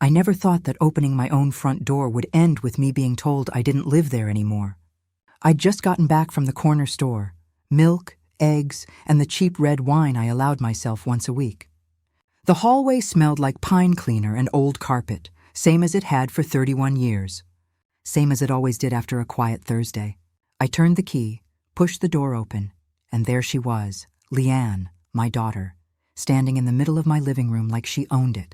I never thought that opening my own front door would end with me being told I didn't live there anymore. I'd just gotten back from the corner store. Milk, eggs, and the cheap red wine I allowed myself once a week. The hallway smelled like pine cleaner and old carpet, same as it had for 31 years. Same as it always did after a quiet Thursday. I turned the key, pushed the door open, and there she was, Leanne, my daughter, standing in the middle of my living room like she owned it.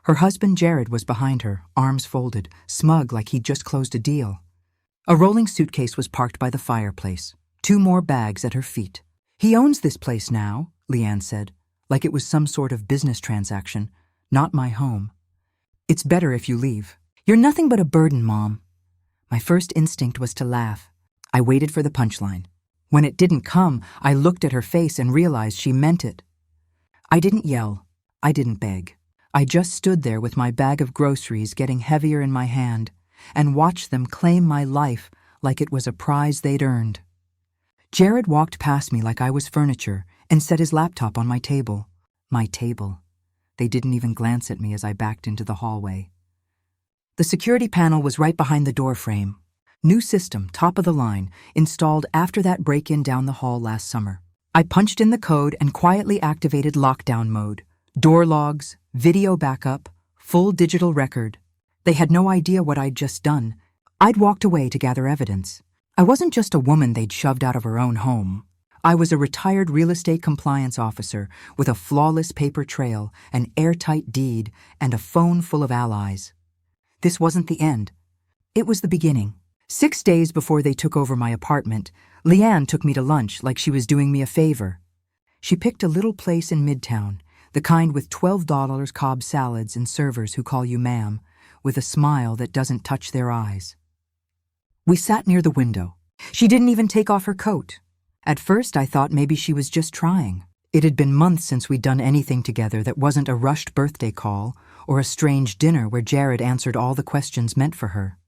Her husband Jared was behind her, arms folded, smug like he'd just closed a deal. A rolling suitcase was parked by the fireplace, 2 more bags at her feet. "He owns this place now," Leanne said, like it was some sort of business transaction, "not my home. It's better if you leave. You're nothing but a burden, Mom." My first instinct was to laugh. I waited for the punchline. When it didn't come, I looked at her face and realized she meant it. I didn't yell. I didn't beg. I just stood there with my bag of groceries getting heavier in my hand and watched them claim my life like it was a prize they'd earned. Jared walked past me like I was furniture and set his laptop on my table. My table. They didn't even glance at me as I backed into the hallway. The security panel was right behind the door frame. New system, top of the line, installed after that break-in down the hall last summer. I punched in the code and quietly activated lockdown mode. Door logs, video backup, full digital record. They had no idea what I'd just done. I'd walked away to gather evidence. I wasn't just a woman they'd shoved out of her own home. I was a retired real estate compliance officer with a flawless paper trail, an airtight deed, and a phone full of allies. This wasn't the end. It was the beginning. 6 days before they took over my apartment, Leanne took me to lunch like she was doing me a favor. She picked a little place in Midtown, the kind with $12 Cobb salads and servers who call you ma'am, with a smile that doesn't touch their eyes. We sat near the window. She didn't even take off her coat. At first I thought maybe she was just trying. It had been months since we'd done anything together that wasn't a rushed birthday call or a strange dinner where Jared answered all the questions meant for her.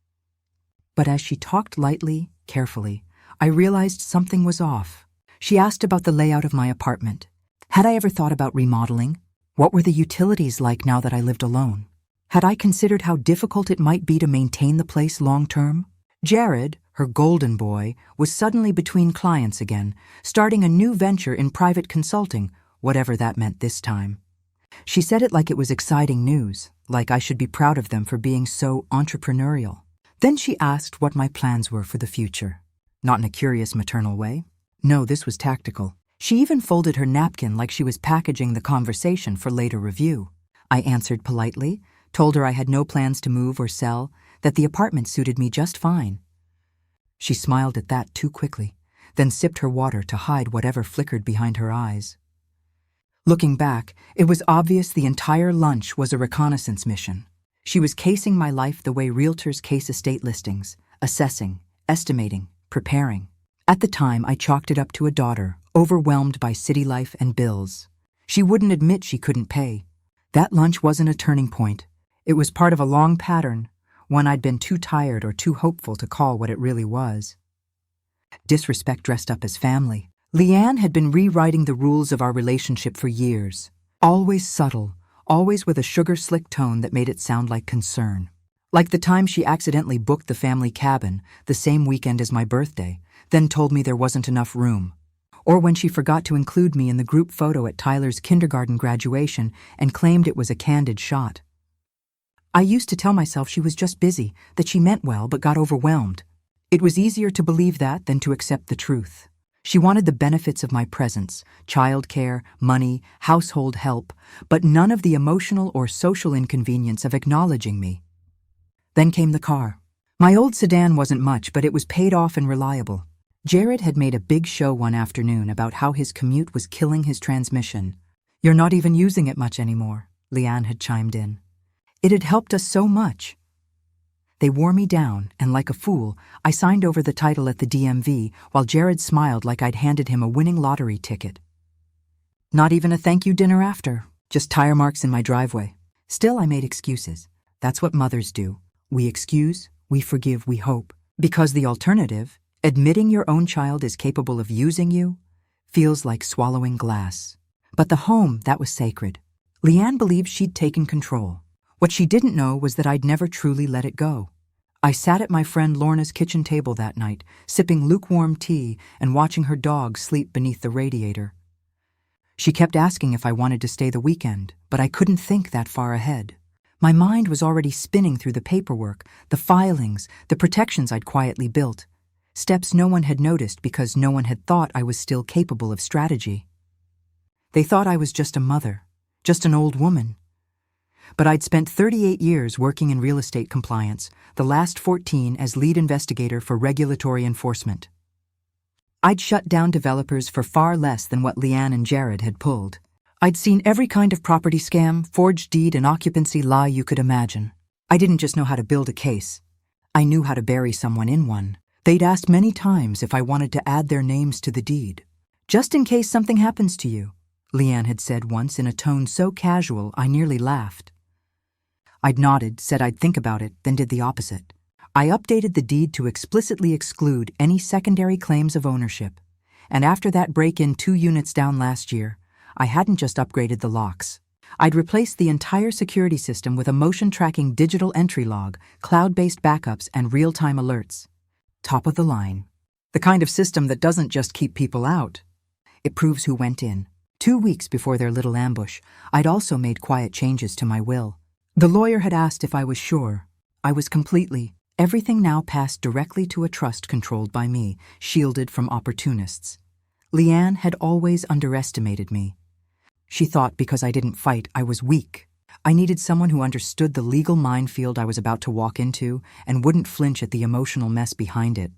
But as she talked lightly, carefully, I realized something was off. She asked about the layout of my apartment. Had I ever thought about remodeling? What were the utilities like now that I lived alone? Had I considered how difficult it might be to maintain the place long-term? Jared, her golden boy, was suddenly between clients again, starting a new venture in private consulting, whatever that meant this time. She said it like it was exciting news, like I should be proud of them for being so entrepreneurial. Then she asked what my plans were for the future. Not in a curious maternal way. No, this was tactical. She even folded her napkin like she was packaging the conversation for later review. I answered politely, told her I had no plans to move or sell, that the apartment suited me just fine. She smiled at that too quickly, then sipped her water to hide whatever flickered behind her eyes. Looking back, it was obvious the entire lunch was a reconnaissance mission. She was casing my life the way realtors case estate listings, assessing, estimating, preparing. At the time, I chalked it up to a daughter, overwhelmed by city life and bills. She wouldn't admit she couldn't pay. That lunch wasn't a turning point. It was part of a long pattern, one I'd been too tired or too hopeful to call what it really was. Disrespect dressed up as family. Leanne had been rewriting the rules of our relationship for years. Always subtle, always with a sugar-slick tone that made it sound like concern. Like the time she accidentally booked the family cabin the same weekend as my birthday, then told me there wasn't enough room. Or when she forgot to include me in the group photo at Tyler's kindergarten graduation and claimed it was a candid shot. I used to tell myself she was just busy, that she meant well but got overwhelmed. It was easier to believe that than to accept the truth. She wanted the benefits of my presence, childcare, money, household help, but none of the emotional or social inconvenience of acknowledging me. Then came the car. My old sedan wasn't much, but it was paid off and reliable. Jared had made a big show one afternoon about how his commute was killing his transmission. "You're not even using it much anymore," Leanne had chimed in. "It had helped us so much." They wore me down, and like a fool, I signed over the title at the DMV while Jared smiled like I'd handed him a winning lottery ticket. Not even a thank you dinner after, just tire marks in my driveway. Still, I made excuses. That's what mothers do. We excuse, we forgive, we hope. Because the alternative, admitting your own child is capable of using you, feels like swallowing glass. But the home, that was sacred. Leanne believed she'd taken control. What she didn't know was that I'd never truly let it go. I sat at my friend Lorna's kitchen table that night, sipping lukewarm tea and watching her dog sleep beneath the radiator. She kept asking if I wanted to stay the weekend, but I couldn't think that far ahead. My mind was already spinning through the paperwork, the filings, the protections I'd quietly built. Steps no one had noticed because no one had thought I was still capable of strategy. They thought I was just a mother, just an old woman. But I'd spent 38 years working in real estate compliance, the last 14 as lead investigator for regulatory enforcement. I'd shut down developers for far less than what Leanne and Jared had pulled. I'd seen every kind of property scam, forged deed, and occupancy lie you could imagine. I didn't just know how to build a case. I knew how to bury someone in one. They'd asked many times if I wanted to add their names to the deed. "Just in case something happens to you," Leanne had said once in a tone so casual I nearly laughed. I'd nodded, said I'd think about it, then did the opposite. I updated the deed to explicitly exclude any secondary claims of ownership. And after that break-in 2 units down last year, I hadn't just upgraded the locks. I'd replaced the entire security system with a motion-tracking digital entry log, cloud-based backups, and real-time alerts. Top of the line. The kind of system that doesn't just keep people out. It proves who went in. 2 weeks before their little ambush, I'd also made quiet changes to my will. The lawyer had asked if I was sure. I was completely. Everything now passed directly to a trust controlled by me, shielded from opportunists. Leanne had always underestimated me. She thought because I didn't fight, I was weak. I needed someone who understood the legal minefield I was about to walk into and wouldn't flinch at the emotional mess behind it.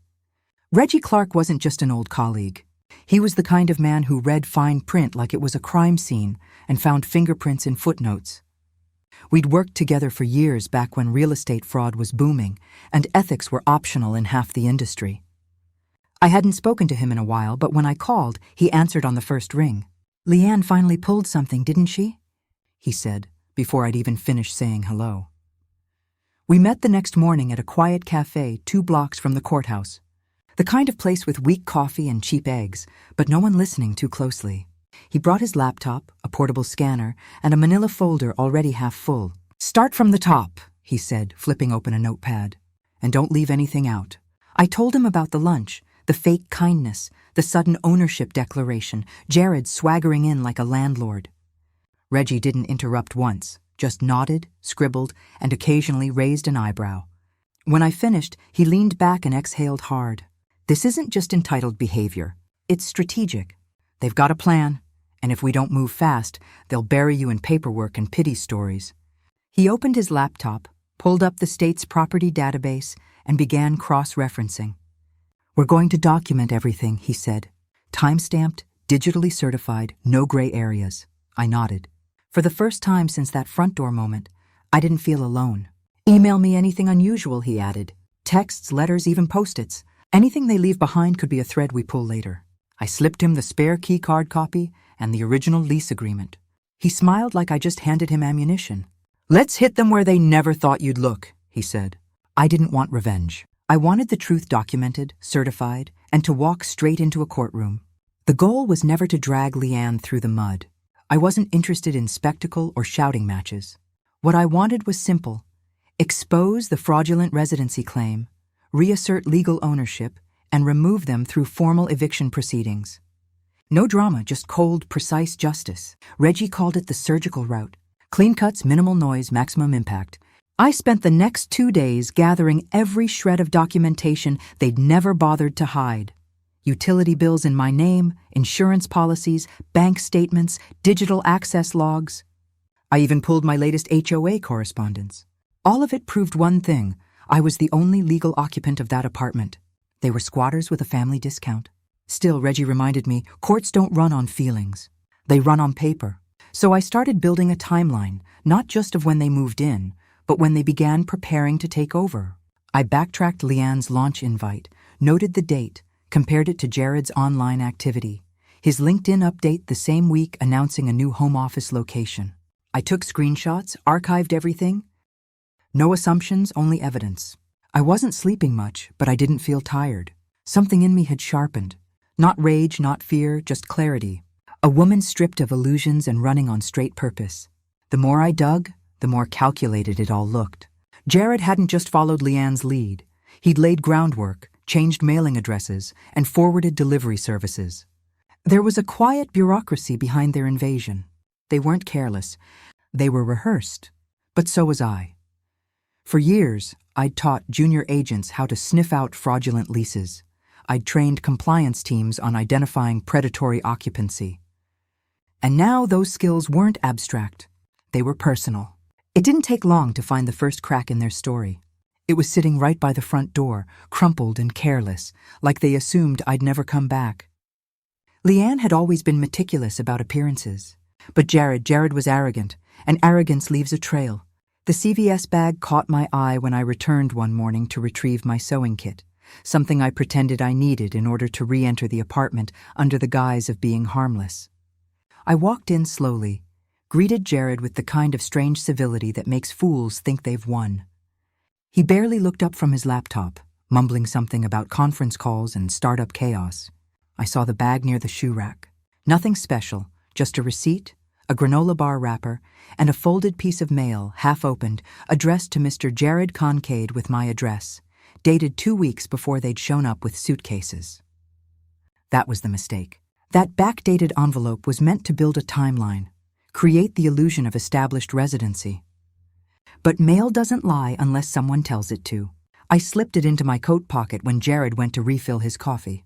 Reggie Clark wasn't just an old colleague. He was the kind of man who read fine print like it was a crime scene and found fingerprints in footnotes. We'd worked together for years back when real estate fraud was booming and ethics were optional in half the industry. I hadn't spoken to him in a while, but when I called, he answered on the first ring. "Leanne finally pulled something, didn't she?" he said, before I'd even finished saying hello. We met the next morning at a quiet cafe 2 blocks from the courthouse. The kind of place with weak coffee and cheap eggs, but no one listening too closely. He brought his laptop, a portable scanner, and a manila folder already half full. "Start from the top," he said, flipping open a notepad. "And don't leave anything out." I told him about the lunch, the fake kindness, the sudden ownership declaration, Jared swaggering in like a landlord. Reggie didn't interrupt once, just nodded, scribbled, and occasionally raised an eyebrow. When I finished, he leaned back and exhaled hard. "This isn't just entitled behavior. It's strategic. They've got a plan, and if we don't move fast, they'll bury you in paperwork and pity stories." He opened his laptop, pulled up the state's property database, and began cross-referencing. "We're going to document everything," he said. "Time-stamped, digitally certified, no gray areas." I nodded. For the first time since that front door moment, I didn't feel alone. "Email me anything unusual," he added. "Texts, letters, even post-its. Anything they leave behind could be a thread we pull later." I slipped him the spare key card copy and the original lease agreement. He smiled like I just handed him ammunition. "Let's hit them where they never thought you'd look," he said. I didn't want revenge. I wanted the truth documented, certified, and to walk straight into a courtroom. The goal was never to drag Leanne through the mud. I wasn't interested in spectacle or shouting matches. What I wanted was simple: expose the fraudulent residency claim, reassert legal ownership, and remove them through formal eviction proceedings. No drama, just cold, precise justice. Reggie called it the surgical route. Clean cuts, minimal noise, maximum impact. I spent the next 2 days gathering every shred of documentation they'd never bothered to hide. Utility bills in my name, insurance policies, bank statements, digital access logs. I even pulled my latest HOA correspondence. All of it proved one thing: I was the only legal occupant of that apartment. They were squatters with a family discount. Still, Reggie reminded me, courts don't run on feelings. They run on paper. So I started building a timeline, not just of when they moved in, but when they began preparing to take over. I backtracked Leanne's launch invite, noted the date, compared it to Jared's online activity. His LinkedIn update the same week announcing a new home office location. I took screenshots, archived everything. No assumptions, only evidence. I wasn't sleeping much, but I didn't feel tired. Something in me had sharpened. Not rage, not fear, just clarity. A woman stripped of illusions and running on straight purpose. The more I dug, the more calculated it all looked. Jared hadn't just followed Leanne's lead. He'd laid groundwork, changed mailing addresses, and forwarded delivery services. There was a quiet bureaucracy behind their invasion. They weren't careless. They were rehearsed. But so was I. For years, I'd taught junior agents how to sniff out fraudulent leases. I'd trained compliance teams on identifying predatory occupancy. And now those skills weren't abstract. They were personal. It didn't take long to find the first crack in their story. It was sitting right by the front door, crumpled and careless, like they assumed I'd never come back. Leanne had always been meticulous about appearances. But Jared was arrogant, and arrogance leaves a trail. The CVS bag caught my eye when I returned one morning to retrieve my sewing kit, something I pretended I needed in order to re-enter the apartment under the guise of being harmless. I walked in slowly, greeted Jared with the kind of strange civility that makes fools think they've won. He barely looked up from his laptop, mumbling something about conference calls and startup chaos. I saw the bag near the shoe rack. Nothing special, just a receipt, a granola bar wrapper, and a folded piece of mail, half-opened, addressed to Mr. Jared Concade with my address, dated 2 weeks before they'd shown up with suitcases. That was the mistake. That backdated envelope was meant to build a timeline, create the illusion of established residency. But mail doesn't lie unless someone tells it to. I slipped it into my coat pocket when Jared went to refill his coffee.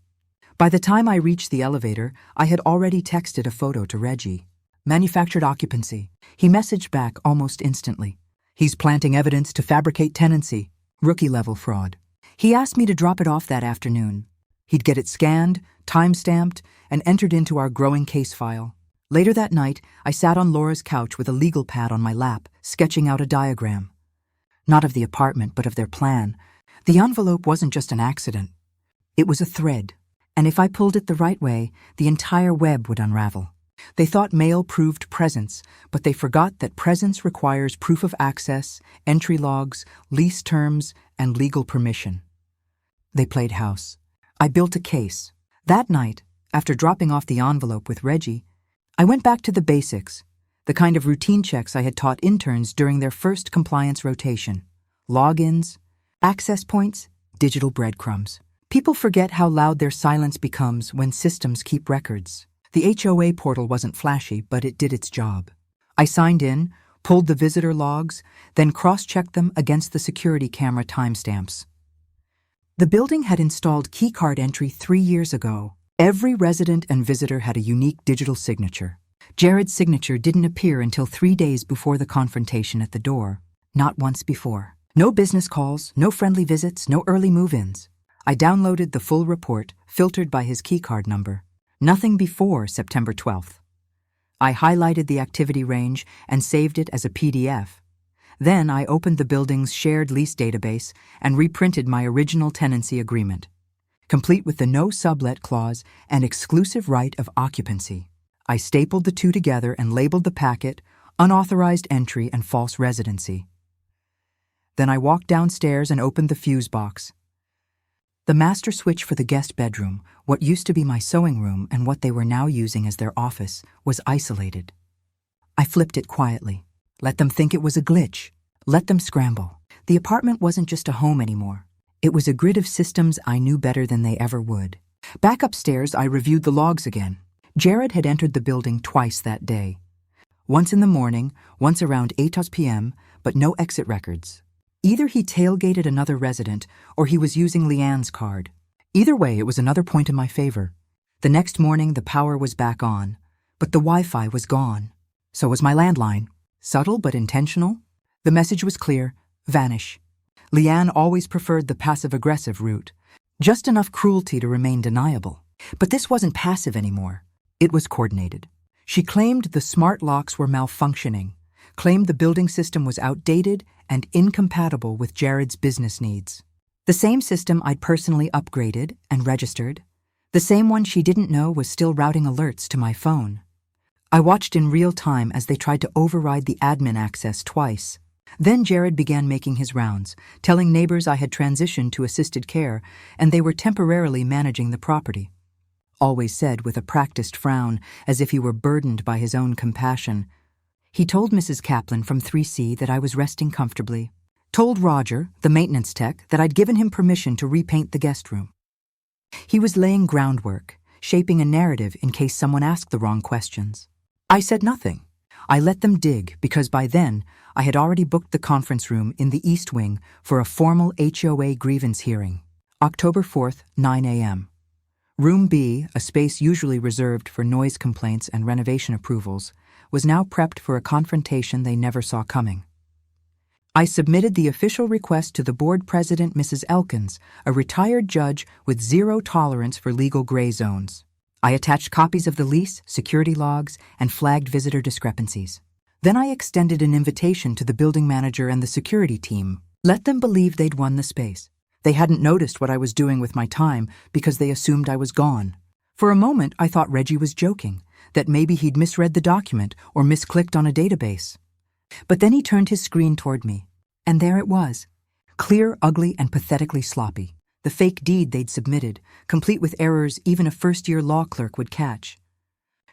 By the time I reached the elevator, I had already texted a photo to Reggie. Manufactured occupancy. He messaged back almost instantly. He's planting evidence to fabricate tenancy. Rookie-level fraud. He asked me to drop it off that afternoon. He'd get it scanned, time-stamped, and entered into our growing case file. Later that night, I sat on Laura's couch with a legal pad on my lap, sketching out a diagram. Not of the apartment, but of their plan. The envelope wasn't just an accident. It was a thread, and if I pulled it the right way, the entire web would unravel. They thought mail proved presence, but they forgot that presence requires proof of access, entry logs, lease terms, and legal permission. They played house. I built a case. That night, after dropping off the envelope with Reggie, I went back to the basics, the kind of routine checks I had taught interns during their first compliance rotation. Logins, access points, digital breadcrumbs. People forget how loud their silence becomes when systems keep records. The HOA portal wasn't flashy, but it did its job. I signed in, pulled the visitor logs, then cross-checked them against the security camera timestamps. The building had installed keycard entry 3 years ago. Every resident and visitor had a unique digital signature. Jared's signature didn't appear until 3 days before the confrontation at the door. Not once before. No business calls, no friendly visits, no early move-ins. I downloaded the full report, filtered by his keycard number. Nothing before September 12th. I highlighted the activity range and saved it as a PDF. Then I opened the building's shared lease database and reprinted my original tenancy agreement, complete with the no sublet clause and exclusive right of occupancy. I stapled the two together and labeled the packet unauthorized entry and false residency. Then I walked downstairs and opened the fuse box. The master switch for the guest bedroom, what used to be my sewing room and what they were now using as their office, was isolated. I flipped it quietly. Let them think it was a glitch. Let them scramble. The apartment wasn't just a home anymore. It was a grid of systems I knew better than they ever would. Back upstairs, I reviewed the logs again. Jared had entered the building twice that day. Once in the morning, once around 8 p.m., but no exit records. Either he tailgated another resident, or he was using Leanne's card. Either way, it was another point in my favor. The next morning, the power was back on, but the Wi-Fi was gone. So was my landline. Subtle but intentional. The message was clear: vanish. Leanne always preferred the passive-aggressive route. Just enough cruelty to remain deniable. But this wasn't passive anymore. It was coordinated. She claimed the smart locks were malfunctioning, claimed the building system was outdated and incompatible with Jared's business needs. The same system I'd personally upgraded and registered. The same one she didn't know was still routing alerts to my phone. I watched in real time as they tried to override the admin access twice. Then Jared began making his rounds, telling neighbors I had transitioned to assisted care and they were temporarily managing the property. Always said with a practiced frown, as if he were burdened by his own compassion, He told Mrs. Kaplan from 3C that I was resting comfortably. Told Roger, the maintenance tech, that I'd given him permission to repaint the guest room. He was laying groundwork, shaping a narrative in case someone asked the wrong questions. I said nothing. I let them dig because by then I had already booked the conference room in the East Wing for a formal HOA grievance hearing. October 4th, 9 a.m. Room B, a space usually reserved for noise complaints and renovation approvals, was now prepped for a confrontation they never saw coming. I submitted the official request to the board president, Mrs. Elkins, a retired judge with zero tolerance for legal gray zones. I attached copies of the lease, security logs, and flagged visitor discrepancies. Then I extended an invitation to the building manager and the security team. Let them believe they'd won the space. They hadn't noticed what I was doing with my time because they assumed I was gone. For a moment, I thought Reggie was joking, that maybe he'd misread the document or misclicked on a database. But then he turned his screen toward me, and there it was. Clear, ugly, and pathetically sloppy. The fake deed they'd submitted, complete with errors even a first-year law clerk would catch.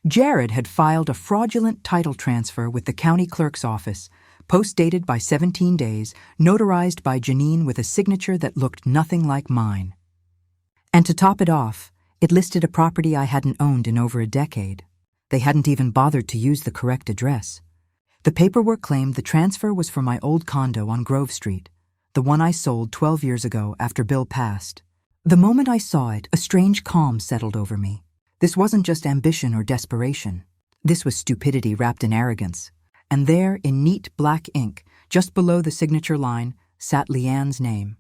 Jared had filed a fraudulent title transfer with the county clerk's office, post-dated by 17 days, notarized by Janine with a signature that looked nothing like mine. And to top it off, it listed a property I hadn't owned in over a decade. They hadn't even bothered to use the correct address. The paperwork claimed the transfer was for my old condo on Grove Street, the one I sold 12 years ago after Bill passed. The moment I saw it, a strange calm settled over me. This wasn't just ambition or desperation. This was stupidity wrapped in arrogance. And there, in neat black ink, just below the signature line, sat Leanne's name.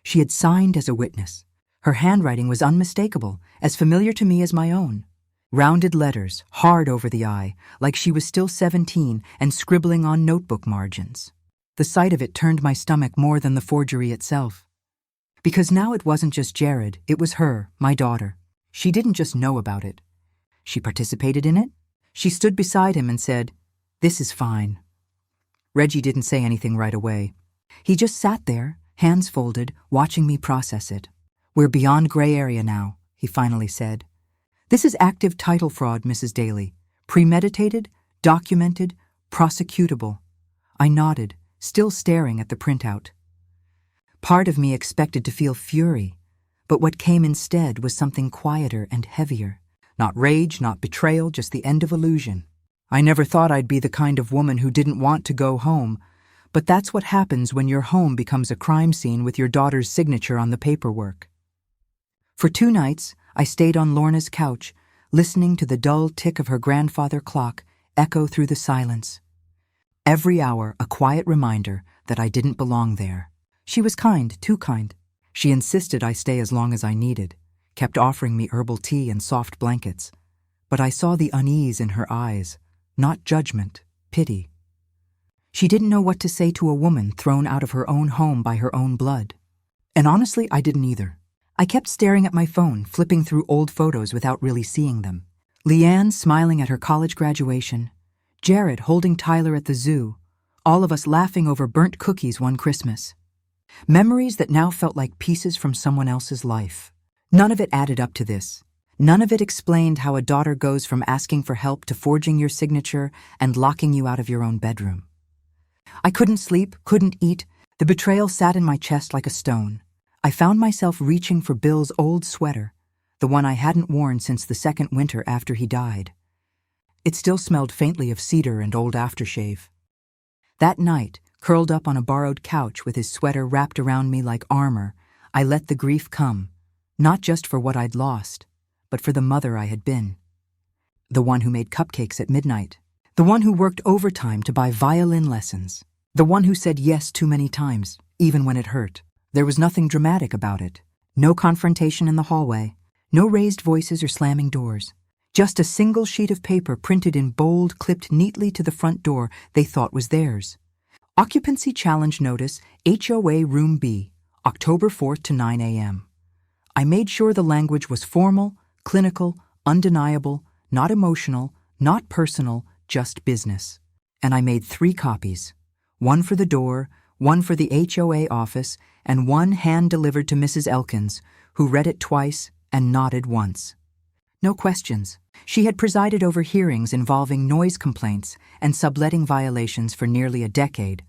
She had signed as a witness. Her handwriting was unmistakable, as familiar to me as my own. Rounded letters, hard over the eye, like she was still 17 and scribbling on notebook margins. The sight of it turned my stomach more than the forgery itself. Because now it wasn't just Jared, it was her, my daughter. She didn't just know about it. She participated in it. She stood beside him and said, "This is fine." Reggie didn't say anything right away. He just sat there, hands folded, watching me process it. "We're beyond gray area now," he finally said. "This is active title fraud, Mrs. Daly. Premeditated, documented, prosecutable." I nodded, still staring at the printout. Part of me expected to feel fury, but what came instead was something quieter and heavier. Not rage, not betrayal, just the end of illusion. I never thought I'd be the kind of woman who didn't want to go home, but that's what happens when your home becomes a crime scene with your daughter's signature on the paperwork. For 2 nights, I stayed on Lorna's couch, listening to the dull tick of her grandfather clock echo through the silence. Every hour, a quiet reminder that I didn't belong there. She was kind, too kind. She insisted I stay as long as I needed, kept offering me herbal tea and soft blankets. But I saw the unease in her eyes, not judgment, pity. She didn't know what to say to a woman thrown out of her own home by her own blood. And honestly, I didn't either. I kept staring at my phone, flipping through old photos without really seeing them. Leanne smiling at her college graduation, Jared holding Tyler at the zoo, all of us laughing over burnt cookies one Christmas. Memories that now felt like pieces from someone else's life. None of it added up to this. None of it explained how a daughter goes from asking for help to forging your signature and locking you out of your own bedroom. I couldn't sleep, couldn't eat. The betrayal sat in my chest like a stone. I found myself reaching for Bill's old sweater, the one I hadn't worn since the second winter after he died. It still smelled faintly of cedar and old aftershave. That night, curled up on a borrowed couch with his sweater wrapped around me like armor, I let the grief come, not just for what I'd lost, but for the mother I had been. The one who made cupcakes at midnight. The one who worked overtime to buy violin lessons. The one who said yes too many times, even when it hurt. There was nothing dramatic about it. No confrontation in the hallway. No raised voices or slamming doors. Just a single sheet of paper printed in bold, clipped neatly to the front door they thought was theirs. Occupancy challenge notice, HOA Room B, October 4th to 9 a.m. I made sure the language was formal, clinical, undeniable, not emotional, not personal, just business. And I made 3 copies. One for the door, one for the HOA office, and one hand-delivered to Mrs. Elkins, who read it twice and nodded once. No questions. She had presided over hearings involving noise complaints and subletting violations for nearly a decade.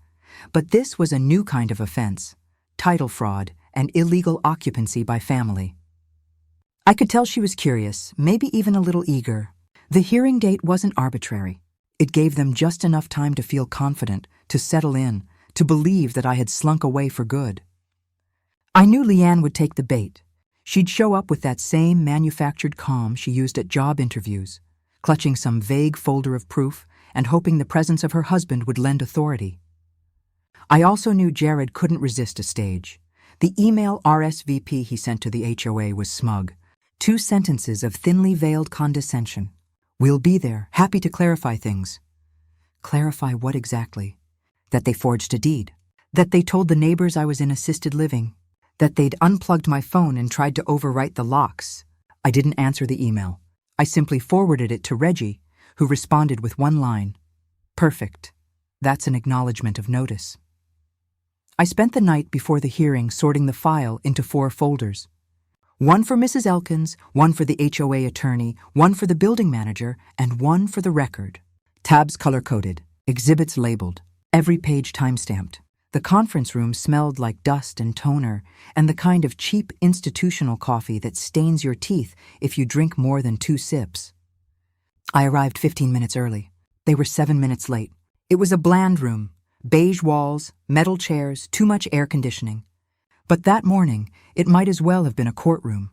But this was a new kind of offense: title fraud and illegal occupancy by family. I could tell she was curious, maybe even a little eager. The hearing date wasn't arbitrary. It gave them just enough time to feel confident, to settle in, to believe that I had slunk away for good. I knew Leanne would take the bait. She'd show up with that same manufactured calm she used at job interviews, clutching some vague folder of proof and hoping the presence of her husband would lend authority. I also knew Jared couldn't resist a stage. The email RSVP he sent to the HOA was smug. 2 sentences of thinly veiled condescension. "We'll be there, happy to clarify things." Clarify what exactly? That they forged a deed. That they told the neighbors I was in assisted living. That they'd unplugged my phone and tried to overwrite the locks. I didn't answer the email. I simply forwarded it to Reggie, who responded with one line. "Perfect. That's an acknowledgement of notice." I spent the night before the hearing sorting the file into 4 folders. One for Mrs. Elkins, one for the HOA attorney, one for the building manager, and one for the record. Tabs color-coded, exhibits labeled, every page time-stamped. The conference room smelled like dust and toner, and the kind of cheap institutional coffee that stains your teeth if you drink more than 2 sips. I arrived 15 minutes early. They were 7 minutes late. It was a bland room, beige walls, metal chairs, too much air conditioning. But that morning, it might as well have been a courtroom.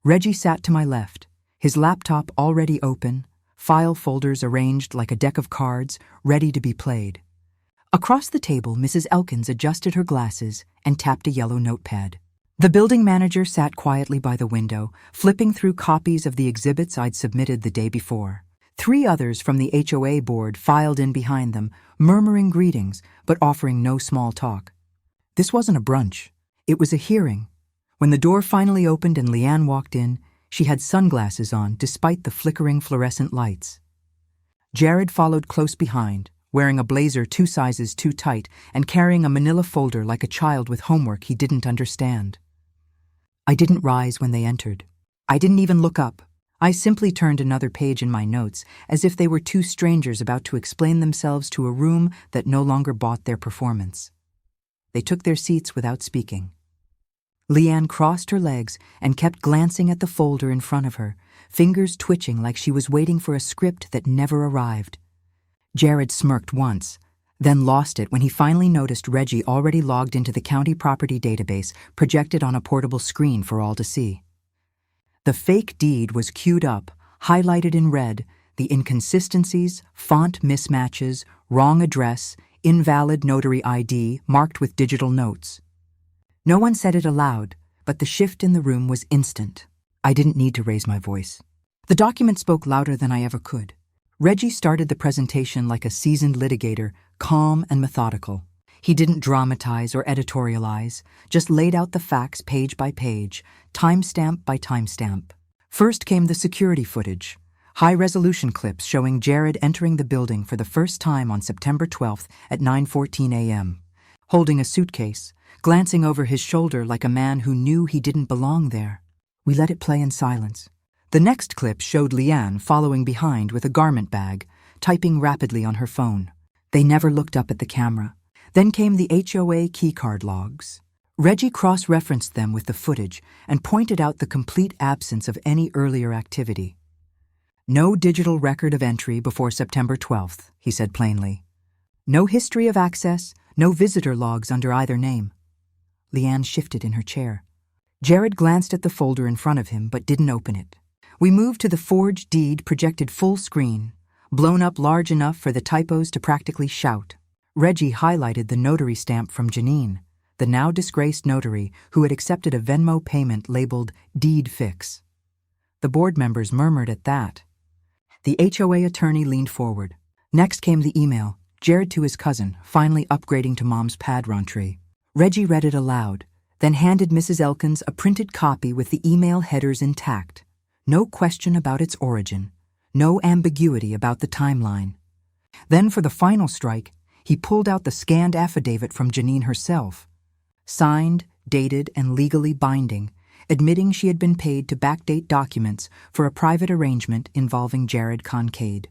Reggie sat to my left, his laptop already open, file folders arranged like a deck of cards, ready to be played. Across the table, Mrs. Elkins adjusted her glasses and tapped a yellow notepad. The building manager sat quietly by the window, flipping through copies of the exhibits I'd submitted the day before. 3 others from the HOA board filed in behind them, murmuring greetings, but offering no small talk. This wasn't a brunch. It was a hearing. When the door finally opened and Leanne walked in, she had sunglasses on despite the flickering fluorescent lights. Jared followed close behind, wearing a blazer 2 sizes too tight and carrying a manila folder like a child with homework he didn't understand. I didn't rise when they entered. I didn't even look up. I simply turned another page in my notes, as if they were 2 strangers about to explain themselves to a room that no longer bought their performance. They took their seats without speaking. Leanne crossed her legs and kept glancing at the folder in front of her, fingers twitching like she was waiting for a script that never arrived. Jared smirked once, then lost it when he finally noticed Reggie already logged into the county property database projected on a portable screen for all to see. The fake deed was queued up, highlighted in red, the inconsistencies, font mismatches, wrong address, invalid notary ID marked with digital notes. No one said it aloud, but the shift in the room was instant. I didn't need to raise my voice. The document spoke louder than I ever could. Reggie started the presentation like a seasoned litigator, calm and methodical. He didn't dramatize or editorialize, just laid out the facts page by page, timestamp by timestamp. First came the security footage, high-resolution clips showing Jared entering the building for the first time on September 12th at 9:14 a.m., holding a suitcase, glancing over his shoulder like a man who knew he didn't belong there. We let it play in silence. The next clip showed Leanne following behind with a garment bag, typing rapidly on her phone. They never looked up at the camera. Then came the HOA keycard logs. Reggie cross-referenced them with the footage and pointed out the complete absence of any earlier activity. No digital record of entry before September 12th, he said plainly. No history of access, no visitor logs under either name. Leanne shifted in her chair. Jared glanced at the folder in front of him but didn't open it. We moved to the forged deed projected full screen, blown up large enough for the typos to practically shout. Reggie highlighted the notary stamp from Janine, the now disgraced notary who had accepted a Venmo payment labeled Deed Fix. The board members murmured at that. The HOA attorney leaned forward. Next came the email, Jared to his cousin, finally upgrading to Mom's pad tree. Reggie read it aloud, then handed Mrs. Elkins a printed copy with the email headers intact. No question about its origin. No ambiguity about the timeline. Then for the final strike, he pulled out the scanned affidavit from Janine herself. Signed, dated, and legally binding, admitting she had been paid to backdate documents for a private arrangement involving Jared Kincaid.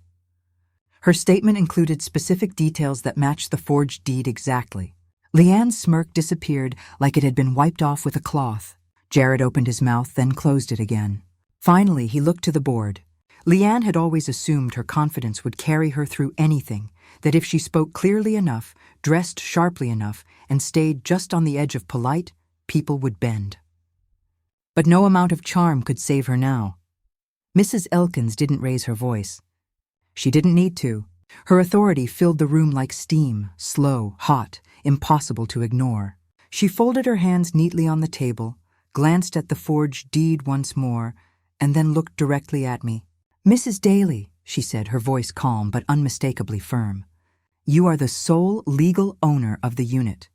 Her statement included specific details that matched the forged deed exactly. Leanne's smirk disappeared like it had been wiped off with a cloth. Jared opened his mouth, then closed it again. Finally, he looked to the board. Leanne had always assumed her confidence would carry her through anything, that if she spoke clearly enough, dressed sharply enough, and stayed just on the edge of polite, people would bend. But no amount of charm could save her now. Mrs. Elkins didn't raise her voice. She didn't need to. Her authority filled the room like steam, slow, hot, impossible to ignore. She folded her hands neatly on the table, glanced at the forged deed once more, and then looked directly at me. "Mrs. Daly," she said, her voice calm but unmistakably firm, "you are the sole legal owner of the unit.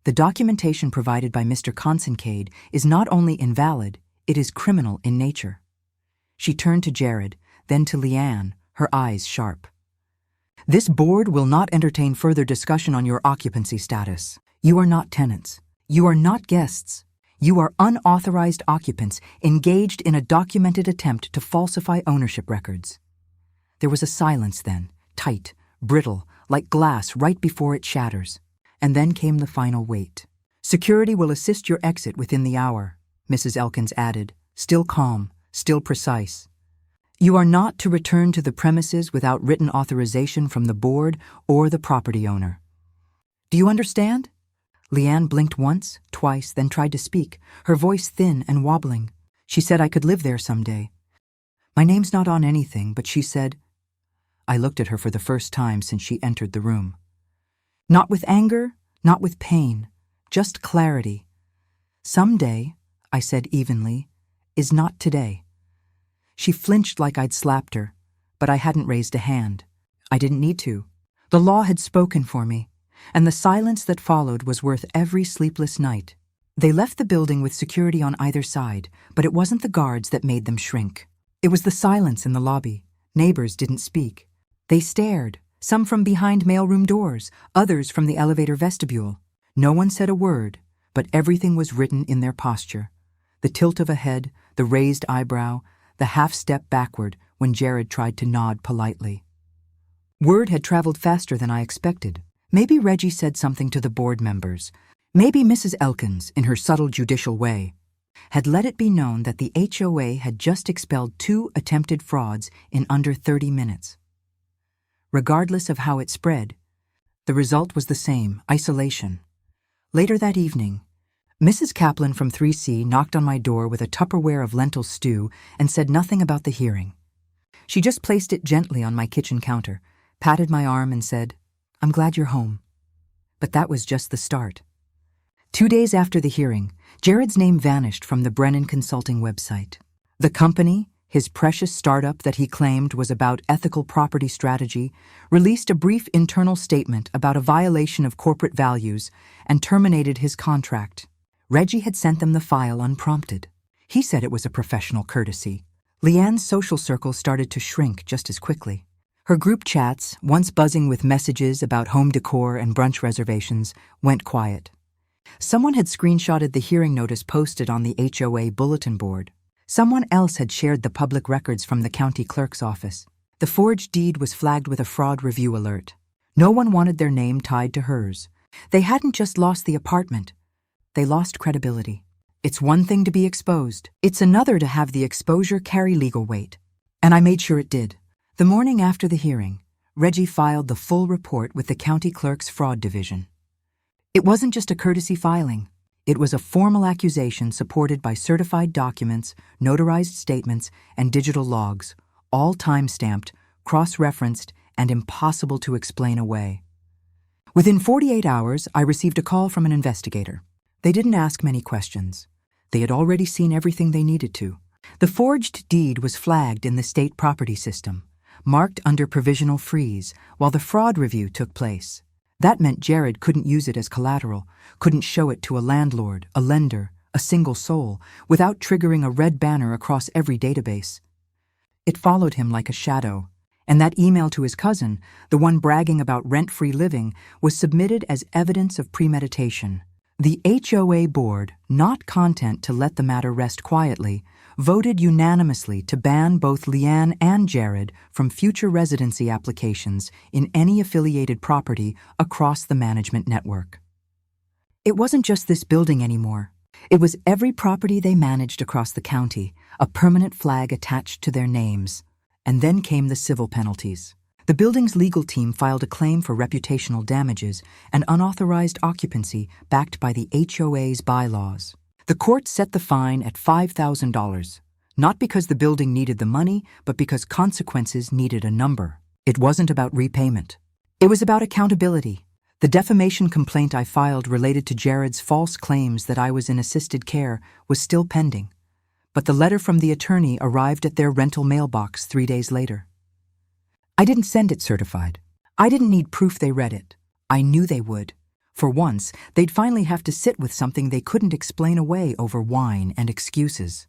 The documentation provided by Mr. Kincaid is not only invalid, it is criminal in nature." She turned to Jared, then to Leanne, her eyes sharp. "This board will not entertain further discussion on your occupancy status. You are not tenants. You are not guests. You are unauthorized occupants engaged in a documented attempt to falsify ownership records." There was a silence then, tight, brittle, like glass right before it shatters. And then came the final wait. "Security will assist your exit within the hour," Mrs. Elkins added, still calm, still precise. "You are not to return to the premises without written authorization from the board or the property owner. Do you understand?" Leanne blinked once, twice, then tried to speak, her voice thin and wobbling. "She said I could live there someday. My name's not on anything, but she said—" I looked at her for the first time since she entered the room. Not with anger, not with pain, just clarity. "Someday," I said evenly, "is not today." She flinched like I'd slapped her, but I hadn't raised a hand. I didn't need to. The law had spoken for me, and the silence that followed was worth every sleepless night. They left the building with security on either side, but it wasn't the guards that made them shrink. It was the silence in the lobby. Neighbors didn't speak. They stared, some from behind mailroom doors, others from the elevator vestibule. No one said a word, but everything was written in their posture. The tilt of a head, the raised eyebrow, the half-step backward when Jared tried to nod politely. Word had traveled faster than I expected. Maybe Reggie said something to the board members. Maybe Mrs. Elkins, in her subtle judicial way, had let it be known that the HOA had just expelled 2 attempted frauds in under 30 minutes. Regardless of how it spread, the result was the same, isolation. Later that evening, Mrs. Kaplan from 3C knocked on my door with a Tupperware of lentil stew and said nothing about the hearing. She just placed it gently on my kitchen counter, patted my arm and said, "I'm glad you're home." But that was just the start. 2 days after the hearing, Jared's name vanished from the Brennan Consulting website. The company, his precious startup that he claimed was about ethical property strategy, released a brief internal statement about a violation of corporate values and terminated his contract. Reggie had sent them the file unprompted. He said it was a professional courtesy. Leanne's social circle started to shrink just as quickly. Her group chats, once buzzing with messages about home decor and brunch reservations, went quiet. Someone had screenshotted the hearing notice posted on the HOA bulletin board. Someone else had shared the public records from the county clerk's office. The forged deed was flagged with a fraud review alert. No one wanted their name tied to hers. They hadn't just lost the apartment. They lost credibility. It's one thing to be exposed. It's another to have the exposure carry legal weight. And I made sure it did. The morning after the hearing, Reggie filed the full report with the county clerk's fraud division. It wasn't just a courtesy filing. It was a formal accusation supported by certified documents, notarized statements, and digital logs, all time-stamped, cross-referenced, and impossible to explain away. Within 48 hours, I received a call from an investigator. They didn't ask many questions. They had already seen everything they needed to. The forged deed was flagged in the state property system, marked under provisional freeze, while the fraud review took place. That meant Jared couldn't use it as collateral, couldn't show it to a landlord, a lender, a single soul, without triggering a red banner across every database. It followed him like a shadow, and that email to his cousin, the one bragging about rent-free living, was submitted as evidence of premeditation. The HOA board, not content to let the matter rest quietly, voted unanimously to ban both Leanne and Jared from future residency applications in any affiliated property across the management network. It wasn't just this building anymore. It was every property they managed across the county, a permanent flag attached to their names. And then came the civil penalties. The building's legal team filed a claim for reputational damages and unauthorized occupancy backed by the HOA's bylaws. The court set the fine at $5,000, not because the building needed the money, but because consequences needed a number. It wasn't about repayment. It was about accountability. The defamation complaint I filed related to Jared's false claims that I was in assisted care was still pending, but the letter from the attorney arrived at their rental mailbox 3 days later. I didn't send it certified. I didn't need proof they read it. I knew they would. For once, they'd finally have to sit with something they couldn't explain away over wine and excuses.